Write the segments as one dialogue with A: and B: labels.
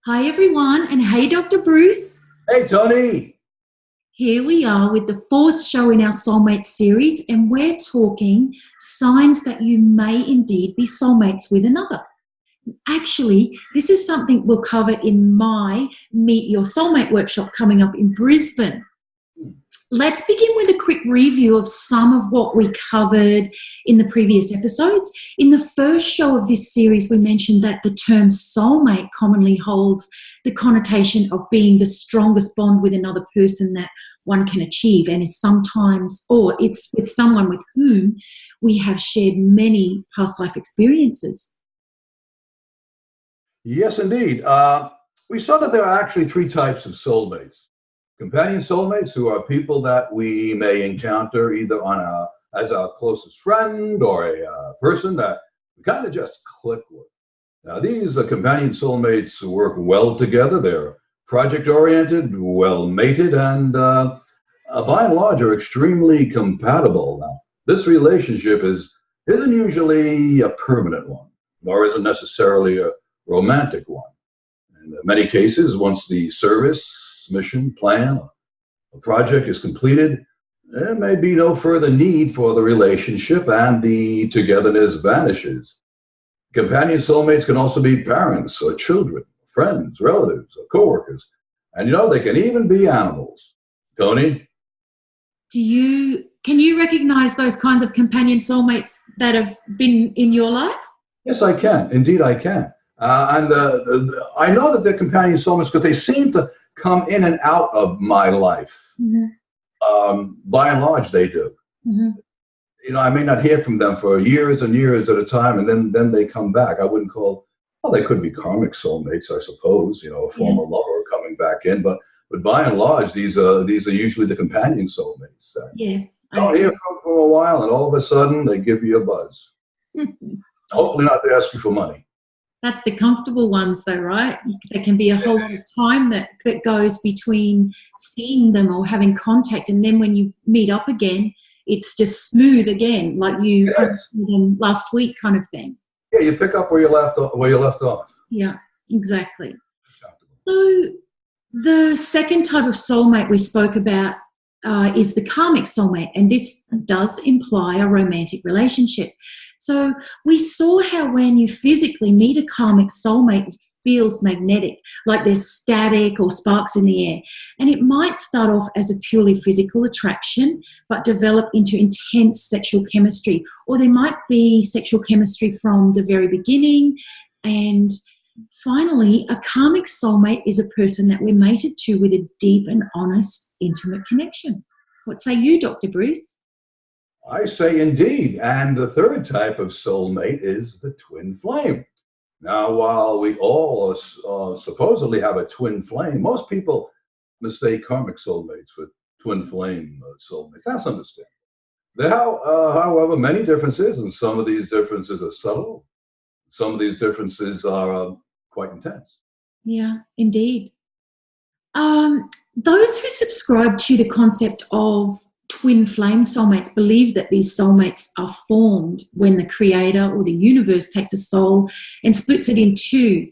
A: Hi everyone, and hey Dr. Bruce.
B: Hey Toni.
A: Here we are with the fourth show in our Soulmates series, and we're talking signs that you may indeed be soulmates with another. Actually, this is something we'll cover in my Meet Your Soulmate workshop coming up in Brisbane. Let's begin with a quick review of some of what we covered in the previous episodes. In the first show of this series, we mentioned that the term soulmate commonly holds the connotation of being the strongest bond with another person that one can achieve, and is sometimes, or it's with someone with whom we have shared many past life experiences.
B: Yes, indeed. We saw that there are actually three types of soulmates. Companion soulmates, who are people that we may encounter either as our closest friend or a person that we kind of just click with. Now, these companion soulmates work well together. They're project-oriented, well-mated, and by and large are extremely compatible. Now, this relationship isn't usually a permanent one, nor is it necessarily a romantic one. In many cases, once the service, mission, plan, a project is completed, there may be no further need for the relationship and the togetherness vanishes. Companion soulmates can also be parents or children, friends, relatives, or coworkers. And they can even be animals. Toni?
A: Can you recognize those kinds of companion soulmates that have been in your life?
B: Yes, I can. Indeed, I can. And I know that they're companion soulmates because they seem to come in and out of my life. Mm-hmm. By and large, they do. Mm-hmm. I may not hear from them for years and years at a time, and then they come back. I wouldn't call, well, they could be karmic soulmates, I suppose, a former lover coming back in, but by and large, these are usually the companion soulmates.
A: Yes.
B: You don't hear from them for a while, and all of a sudden, they give you a buzz. Hopefully not to ask you for money.
A: That's the comfortable ones though, right? There can be a whole lot of time that goes between seeing them or having contact, and then when you meet up again, it's just smooth again, like you them last week kind of thing.
B: Yeah, you pick up where you left off.
A: Yeah, exactly. So the second type of soulmate we spoke about is the karmic soulmate, and this does imply a romantic relationship. So we saw how when you physically meet a karmic soulmate, it feels magnetic, like there's static or sparks in the air. And it might start off as a purely physical attraction, but develop into intense sexual chemistry. Or there might be sexual chemistry from the very beginning. And finally, a karmic soulmate is a person that we're mated to with a deep and honest, intimate connection. What say you, Dr. Bruce?
B: I say indeed. And the third type of soulmate is the twin flame. Now, while we all supposedly have a twin flame, most people mistake karmic soulmates with twin flame soulmates. That's understandable. There are, however, many differences, and some of these differences are subtle. Some of these differences are quite intense.
A: Yeah, indeed. Those who subscribe to the concept of twin flame soulmates believe that these soulmates are formed when the creator or the universe takes a soul and splits it in two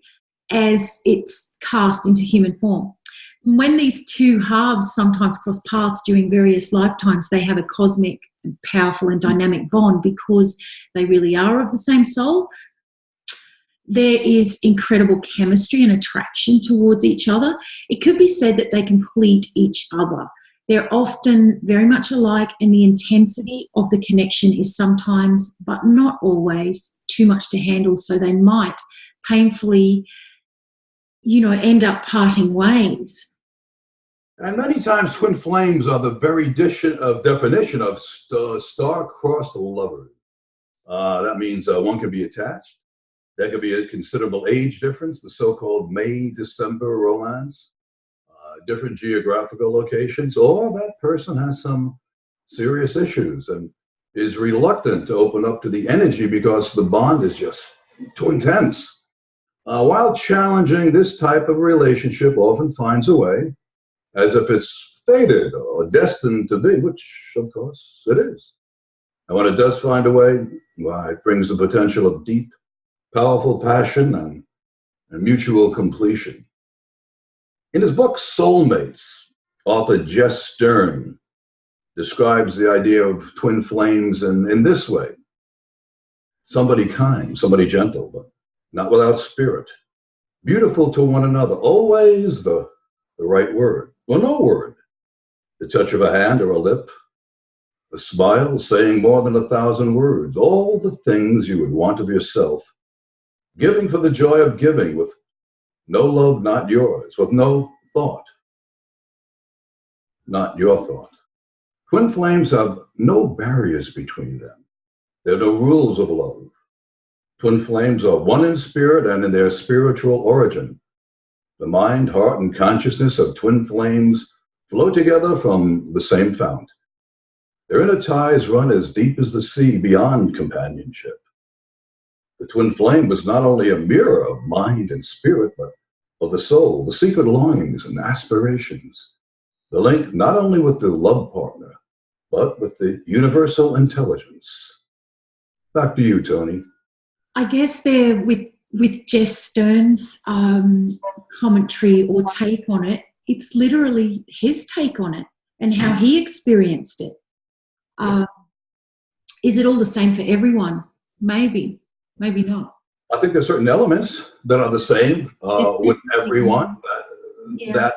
A: as it's cast into human form. When these two halves sometimes cross paths during various lifetimes, they have a cosmic, powerful and dynamic bond because they really are of the same soul. There is incredible chemistry and attraction towards each other. It could be said that they complete each other. They're often very much alike, and the intensity of the connection is sometimes, but not always, too much to handle, so they might painfully, end up parting ways.
B: And many times twin flames are the very definition of star-crossed lovers. That means one can be attached. There could be a considerable age difference, the so-called May-December romance, different geographical locations, or that person has some serious issues and is reluctant to open up to the energy because the bond is just too intense. While challenging, this type of relationship often finds a way, as if it's fated or destined to be, which of course it is. And when it does find a way, well, it brings the potential of deep, powerful passion and mutual completion. In his book, Soulmates, author Jess Stern describes the idea of twin flames in this way. Somebody kind, somebody gentle, but not without spirit. Beautiful to one another, always the right word, or no word. The touch of a hand or a lip, a smile saying more than 1,000 words, all the things you would want of yourself. Giving for the joy of giving, with no love, not yours, with no thought, not your thought. Twin flames have no barriers between them. There are no rules of love. Twin flames are one in spirit and in their spiritual origin. The mind, heart, and consciousness of twin flames flow together from the same fount. Their inner ties run as deep as the sea beyond companionship. The twin flame was not only a mirror of mind and spirit, but of the soul, the secret longings and aspirations. The link not only with the love partner, but with the universal intelligence. Back to you, Toni.
A: I guess there, with Jess Stern's commentary or take on it, it's literally his take on it and how he experienced it. Is it all the same for everyone? Maybe not.
B: I think there's certain elements that are the same with everyone that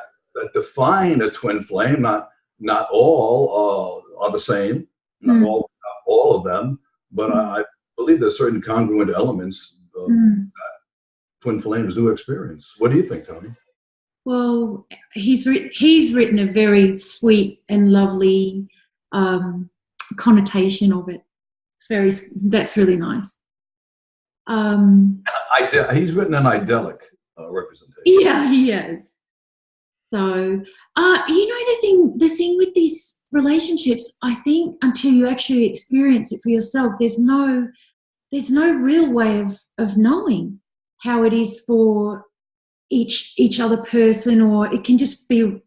B: define a twin flame. Not all are the same, not all of them, but I believe there's certain congruent elements that twin flames do experience. What do you think, Toni?
A: Well, he's written a very sweet and lovely connotation of it. That's really nice.
B: He's written an idyllic representation.
A: Yeah, he has. So, the thing with these relationships, I think until you actually experience it for yourself, there's no real way of knowing how it is for each other person, or it can just be,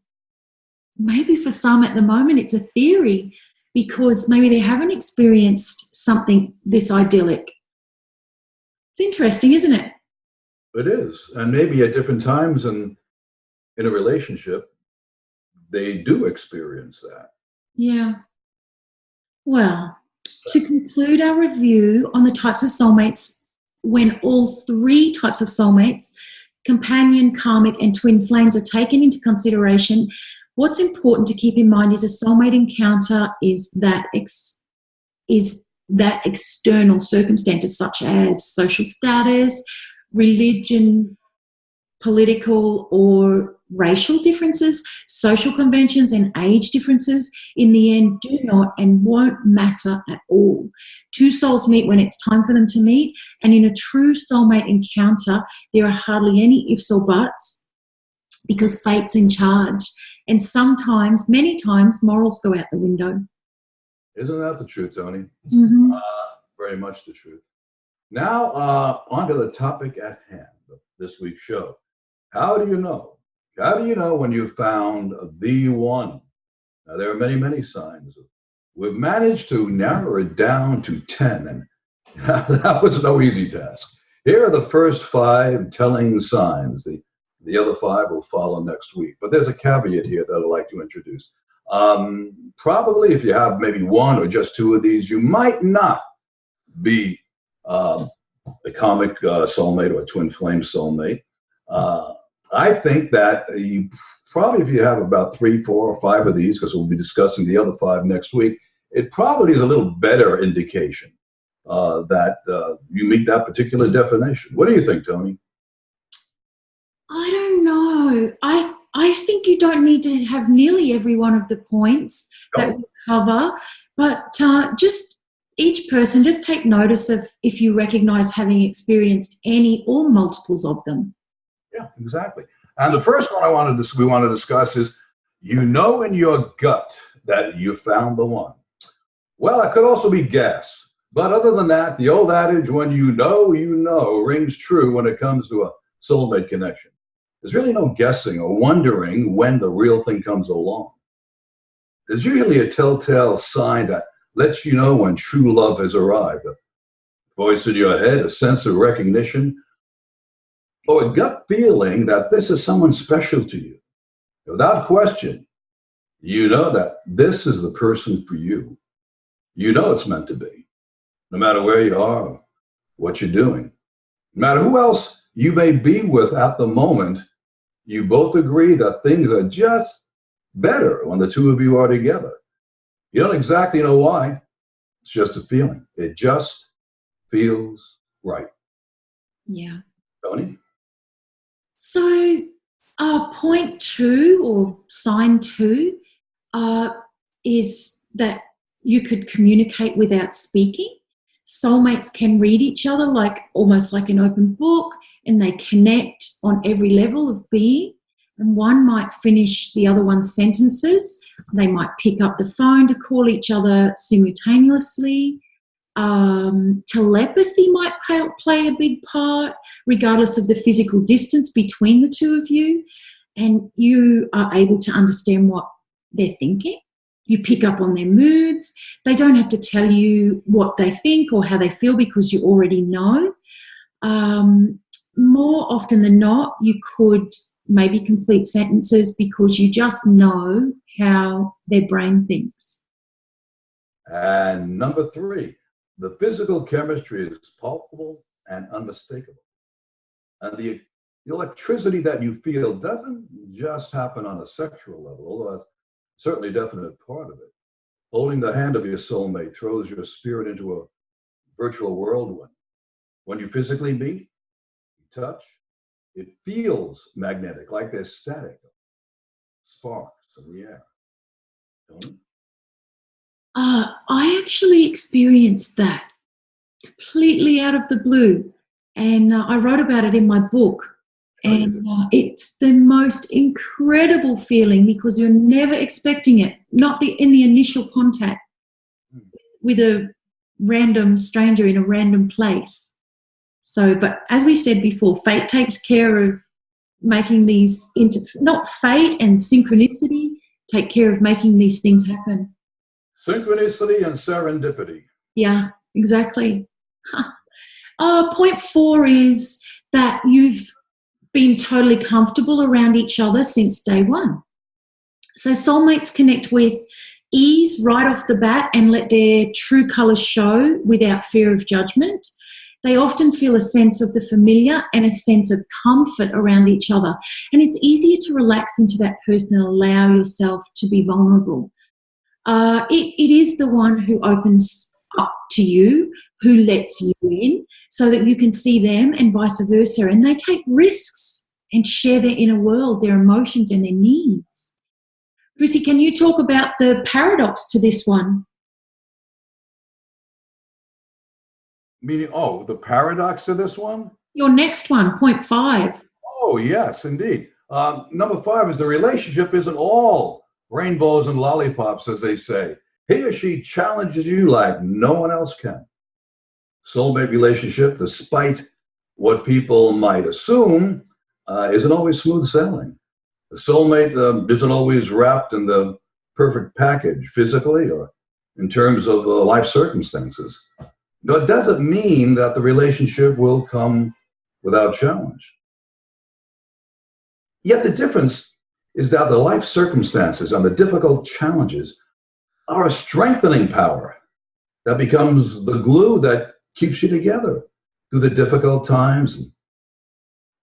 A: maybe for some at the moment it's a theory because maybe they haven't experienced something this idyllic. It's interesting, isn't it?
B: It is. And maybe at different times in a relationship, they do experience that.
A: Yeah. Well, to conclude our review on the types of soulmates, when all three types of soulmates, companion, karmic, and twin flames, are taken into consideration, what's important to keep in mind is a soulmate encounter is that external circumstances such as social status, religion, political or racial differences, social conventions, and age differences, in the end, do not and won't matter at all. Two souls meet when it's time for them to meet, and in a true soulmate encounter, there are hardly any ifs or buts because fate's in charge. And sometimes, many times, morals go out the window.
B: Isn't that the truth, Toni?
A: Mm-hmm.
B: Very much the truth. Now, on to the topic at hand of this week's show. How do you know? How do you know when you've found the one? Now, there are many, many signs. We've managed to narrow it down to 10, and that was no easy task. Here are the first 5 telling signs. The other 5 will follow next week. But there's a caveat here that I'd like to introduce. Probably if you have maybe 1 or just 2 of these, you might not be a karmic soulmate or a twin flame soulmate. I think that you probably, if you have about 3, 4, or 5 of these, because we'll be discussing the other 5 next week, it probably is a little better indication that you meet that particular definition. What do you think, Toni?
A: I don't know. I think you don't need to have nearly every one of the points that we cover, but just each person, just take notice of if you recognize having experienced any or multiples of them.
B: Yeah, exactly. And the first one we want to discuss is, you know in your gut that you found the one. Well, it could also be guess. But other than that, the old adage, when you know, rings true when it comes to a soulmate connection. There's really no guessing or wondering when the real thing comes along. There's usually a telltale sign that lets you know when true love has arrived. A voice in your head, a sense of recognition, or a gut feeling that this is someone special to you. Without question, you know that this is the person for you. You know it's meant to be, no matter where you are, what you're doing. No matter who else you may be with at the moment, you both agree that things are just better when the two of you are together. You don't exactly know why. It's just a feeling. It just feels right.
A: Yeah.
B: Toni?
A: So, point two or sign two is that you could communicate without speaking. Soulmates can read each other almost like an open book, and they connect on every level of being. And one might finish the other one's sentences. They might pick up the phone to call each other simultaneously. Telepathy might play a big part, regardless of the physical distance between the two of you. And you are able to understand what they're thinking. You pick up on their moods. They don't have to tell you what they think or how they feel because you already know. More often than not, you could maybe complete sentences because you just know how their brain thinks.
B: And number three, the physical chemistry is palpable and unmistakable. And the electricity that you feel doesn't just happen on a sexual level, although that's certainly a definite part of it. Holding the hand of your soulmate throws your spirit into a virtual whirlwind. When you physically meet, you touch, it feels magnetic, like there's static, sparks in the air. Toni?
A: I actually experienced that completely out of the blue, and I wrote about it in my book. And it's the most incredible feeling because you're never expecting it, not in the initial contact with a random stranger in a random place. So, but as we said before, fate takes care of making these, not fate and synchronicity take care of making these things happen.
B: Synchronicity and serendipity.
A: Yeah, exactly. Point four is that you've been totally comfortable around each other since day one. So soulmates connect with ease right off the bat and let their true colours show without fear of judgment. They often feel a sense of the familiar and a sense of comfort around each other. And it's easier to relax into that person and allow yourself to be vulnerable. It is the one who opens up to you, who lets you in so that you can see them and vice versa. And they take risks and share their inner world, their emotions and their needs. Brucey, can you talk about the paradox to this one?
B: Meaning, the paradox to this one?
A: Your next one, point five.
B: Oh, yes, indeed. Number five is the relationship isn't all rainbows and lollipops, as they say. He or she challenges you like no one else can. Soulmate relationship, despite what people might assume, isn't always smooth sailing. The soulmate isn't always wrapped in the perfect package physically or in terms of life circumstances. No, it doesn't mean that the relationship will come without challenge. Yet the difference is that the life circumstances and the difficult challenges are a strengthening power that becomes the glue that keeps you together through the difficult times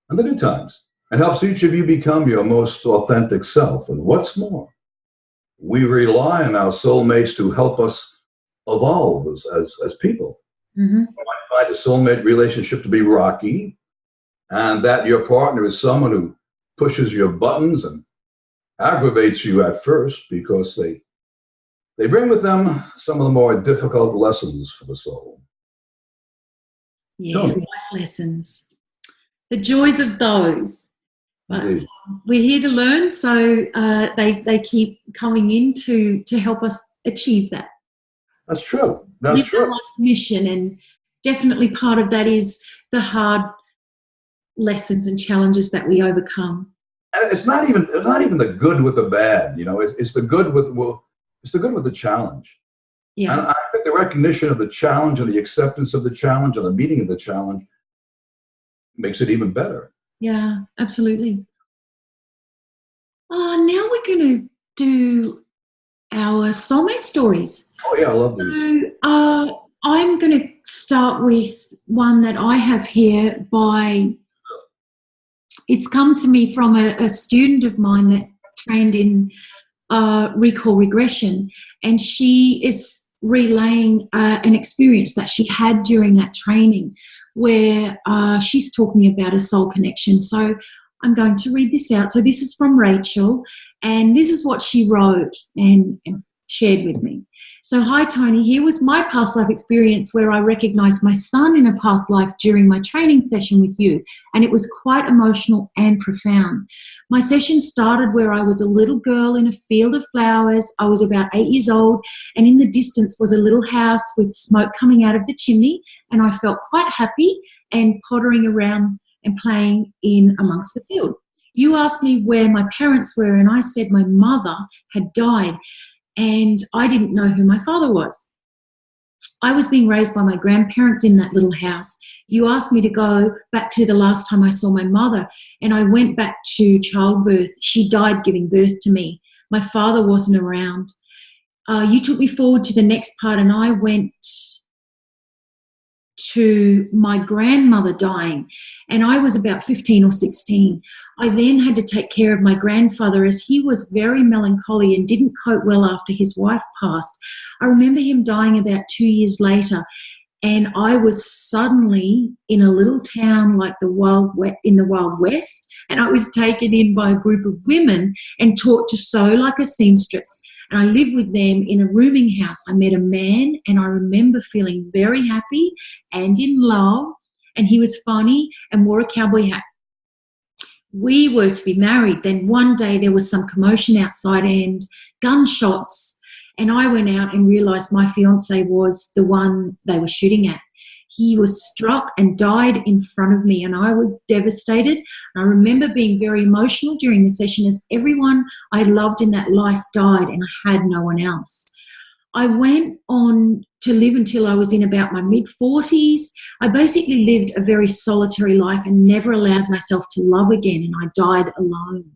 B: and the good times, and helps each of you become your most authentic self. And what's more, we rely on our soulmates to help us evolve as people.
A: Mm-hmm.
B: You might find a soulmate relationship to be rocky, and that your partner is someone who pushes your buttons and aggravates you at first because they bring with them some of the more difficult lessons for the soul.
A: Yeah, life lessons. The joys of those. But we're here to learn, so they keep coming in to help us achieve that.
B: That's true. That's true.
A: Life mission, and definitely part of that is the hard lessons and challenges that we overcome.
B: And it's not even the good with the bad. It's the good with the challenge.
A: Yeah.
B: And I think the recognition of the challenge and the acceptance of the challenge and the meaning of the challenge makes it even better.
A: Yeah, absolutely. Now we're going to do our soulmate stories.
B: Oh yeah, I love these.
A: So I'm going to start with one that I have here it's come to me from a student of mine that trained in recall regression, and she is relaying an experience that she had during that training where she's talking about a soul connection. So I'm going to read this out. So this is from Rachel, and this is what she wrote and shared with me. So, hi Toni, here was my past life experience where I recognized my son in a past life during my training session with you, and it was quite emotional and profound. My session started where I was a little girl in a field of flowers. I was about 8 years old, and in the distance was a little house with smoke coming out of the chimney, and I felt quite happy and pottering around and playing in amongst the field. You asked me where my parents were, and I said my mother had died, and I didn't know who my father was. I was being raised by my grandparents in that little house. You asked me to go back to the last time I saw my mother, and I went back to childbirth. She died giving birth to me. My father wasn't around. You took me forward to the next part, and I went to my grandmother dying, and I was about 15 or 16. I then had to take care of my grandfather as he was very melancholy and didn't cope well after his wife passed. I remember him dying about 2 years later, and I was suddenly in a little town like in the Wild West, and I was taken in by a group of women and taught to sew like a seamstress. And I lived with them in a rooming house. I met a man, and I remember feeling very happy and in love, and he was funny and wore a cowboy hat. We were to be married. Then one day there was some commotion outside and gunshots, and I went out and realised my fiancé was the one they were shooting at. He was struck and died in front of me, and I was devastated. I remember being very emotional during the session as everyone I loved in that life died and I had no one else. I went on to live until I was in about my mid-40s. I basically lived a very solitary life and never allowed myself to love again, and I died alone.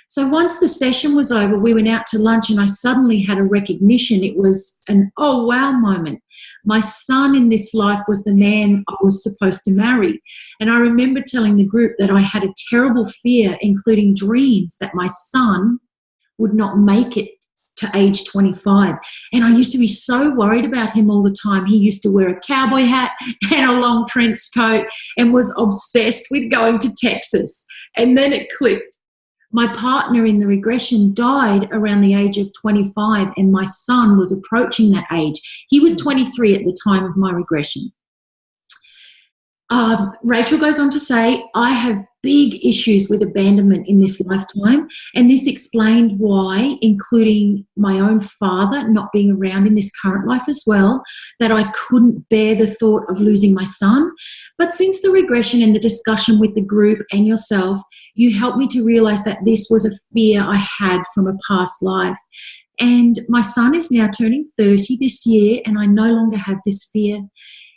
A: So once the session was over, we went out to lunch, and I suddenly had a recognition. It was an oh wow moment. My son in this life was the man I was supposed to marry. And I remember telling the group that I had a terrible fear, including dreams, that my son would not make it to age 25. And I used to be so worried about him all the time. He used to wear a cowboy hat and a long trench coat and was obsessed with going to Texas. And then it clicked. My partner in the regression died around the age of 25, and my son was approaching that age. He was 23 at the time of my regression. Rachel goes on to say, I have big issues with abandonment in this lifetime, and this explained why, including my own father not being around in this current life as well, that I couldn't bear the thought of losing my son. But since the regression and the discussion with the group and yourself, you helped me to realize that this was a fear I had from a past life. And my son is now turning 30 this year, and I no longer have this fear.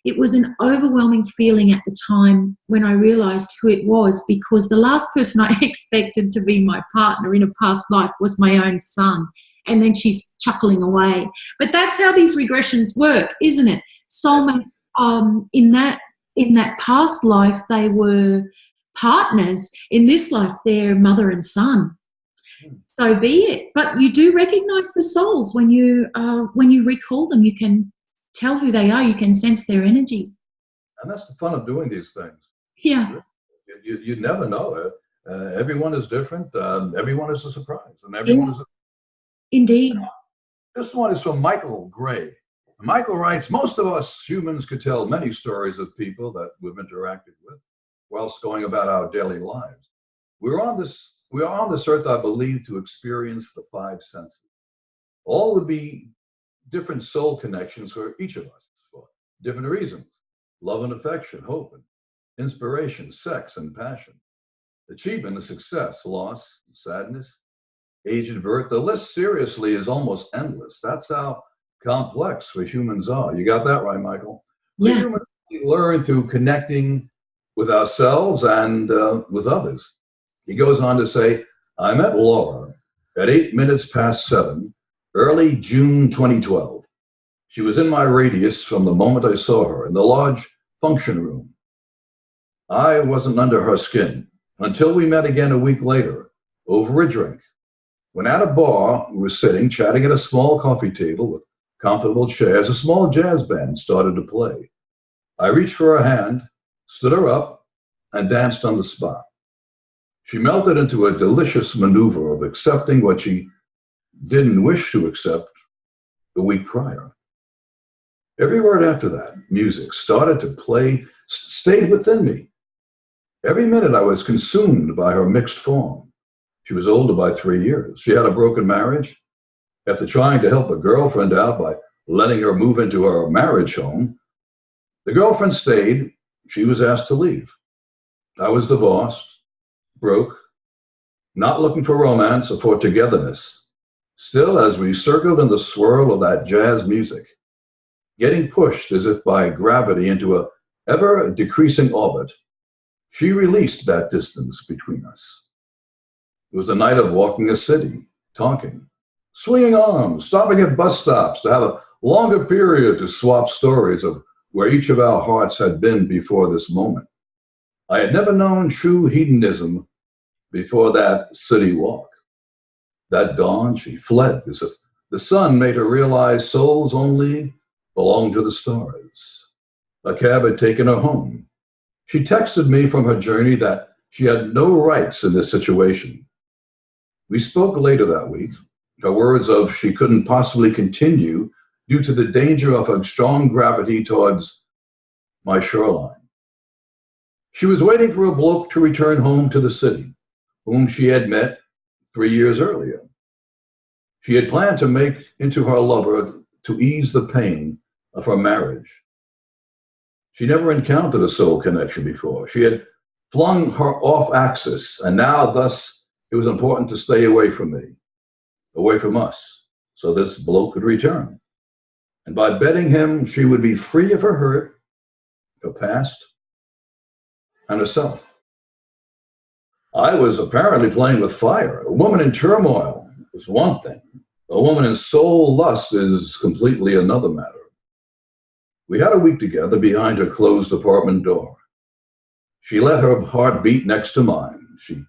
A: It was an overwhelming feeling at the time when I realised who it was, because the last person I expected to be my partner in a past life was my own son. And then she's chuckling away. But that's how these regressions work, isn't it? Soulmate, in that past life, they were partners. In this life, they're mother and son. So be it. But you do recognise the souls when you recall them. You can tell who they are. You can sense their energy.
B: And that's the fun of doing these things.
A: Yeah.
B: You never know it. Everyone is different. Everyone is a surprise. And everyone is
A: Indeed.
B: This one is from Michael Gray. Michael writes, most of us humans could tell many stories of people that we've interacted with whilst going about our daily lives. We are on this earth, I believe, to experience the five senses. All would be different soul connections for each of us for different reasons: love and affection, hope and inspiration, sex and passion, achievement and success, loss and sadness, age and birth. The list seriously is almost endless. That's how complex we humans are. You got that right, Michael. We humans learn through connecting with ourselves and with others. He goes on to say, I met Laura At 7:08, early June 2012, she was in my radius from the moment I saw her in the large function room. I wasn't under her skin until we met again a week later over a drink. When at a bar, we were sitting, chatting at a small coffee table with comfortable chairs, a small jazz band started to play. I reached for her hand, stood her up, and danced on the spot. She melted into a delicious maneuver of accepting what she didn't wish to accept the week prior. Every word after that, music, started to play, stayed within me. Every minute I was consumed by her mixed form. She was older by 3 years. She had a broken marriage. After trying to help a girlfriend out by letting her move into her marriage home, the girlfriend stayed. She was asked to leave. I was divorced, broke, not looking for romance or for togetherness. Still, as we circled in the swirl of that jazz music, getting pushed as if by gravity into a ever-decreasing orbit, she released that distance between us. It was a night of walking a city, talking, swinging arms, stopping at bus stops to have a longer period to swap stories of where each of our hearts had been before this moment. I had never known true hedonism before that city walk. That dawn, she fled as if the sun made her realize souls only belong to the stars. A cab had taken her home. She texted me from her journey that she had no rights in this situation. We spoke later that week. Her words of she couldn't possibly continue due to the danger of her strong gravity towards my shoreline. She was waiting for a bloke to return home to the city, whom she had met 3 years earlier. She had planned to make into her lover to ease the pain of her marriage. She never encountered a soul connection before. She had flung her off axis, and now thus it was important to stay away from me, away from us, so this bloke could return. And by betting him, she would be free of her hurt, her past, and herself. I was apparently playing with fire. A woman in turmoil is one thing. A woman in soul lust is completely another matter. We had a week together behind her closed apartment door. She let her heart beat next to mine. She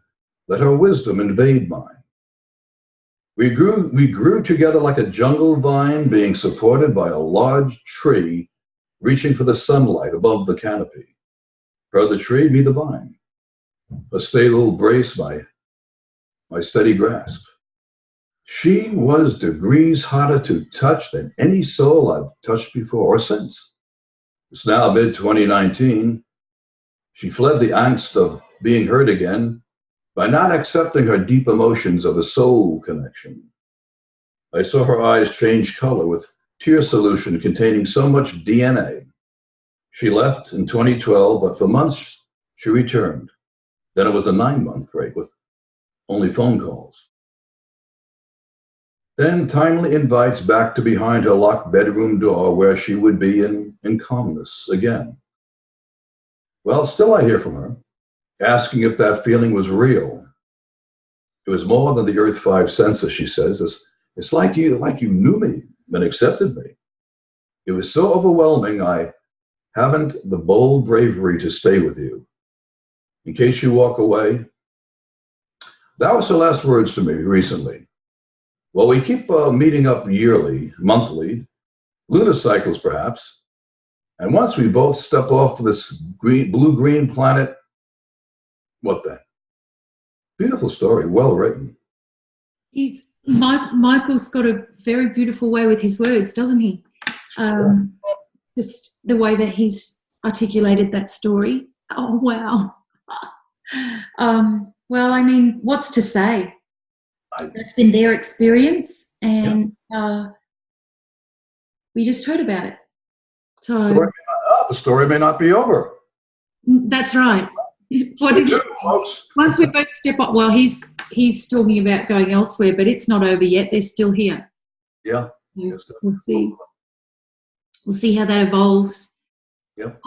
B: let her wisdom invade mine. We grew together like a jungle vine being supported by a large tree reaching for the sunlight above the canopy. Her the tree, me the vine. A stable brace, my steady grasp. She was degrees hotter to touch than any soul I've touched before or since. It's now mid-2019. She fled the angst of being hurt again by not accepting her deep emotions of a soul connection. I saw her eyes change color with tear solution containing so much DNA. She left in 2012, but for months she returned. Then it was a 9-month break with only phone calls. Then timely invites back to behind her locked bedroom door where she would be in calmness again. Well, still I hear from her, asking if that feeling was real. It was more than the Earth 5 census, she says. It's like you knew me and accepted me. It was so overwhelming, I haven't the bold bravery to stay with you. In case you walk away. That was her last words to me recently. Well, we keep meeting up yearly, monthly, lunar cycles perhaps. And once we both step off this blue-green planet, what then? Beautiful story, well written.
A: Michael's got a very beautiful way with his words, doesn't he? Just the way that he's articulated that story. Oh, wow. Well, I mean, what's to say? That's been their experience, and we just heard about it. So
B: the story may not be over.
A: That's right. Once we both step up, well, he's talking about going elsewhere, but it's not over yet. They're still here.
B: Yeah.
A: So we'll see. We'll see how that evolves.
B: Yep.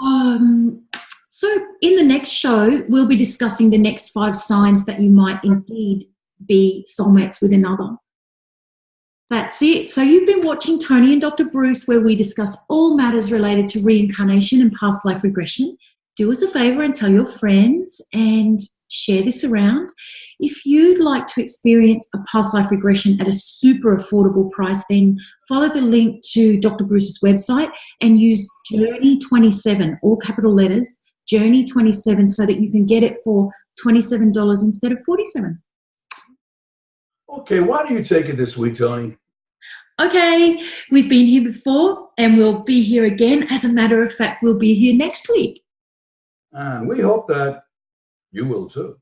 A: So in the next show, we'll be discussing the next 5 signs that you might indeed be soulmates with another. That's it. So you've been watching Toni and Dr. Bruce, where we discuss all matters related to reincarnation and past life regression. Do us a favor and tell your friends and share this around. If you'd like to experience a past life regression at a super affordable price, then follow the link to Dr. Bruce's website and use Journey 27, all capital letters, Journey 27, so that you can get it for $27 instead of $47.
B: Okay, why do you take it this week, Toni?
A: Okay, we've been here before and we'll be here again. As a matter of fact, we'll be here next week.
B: And we hope that you will too.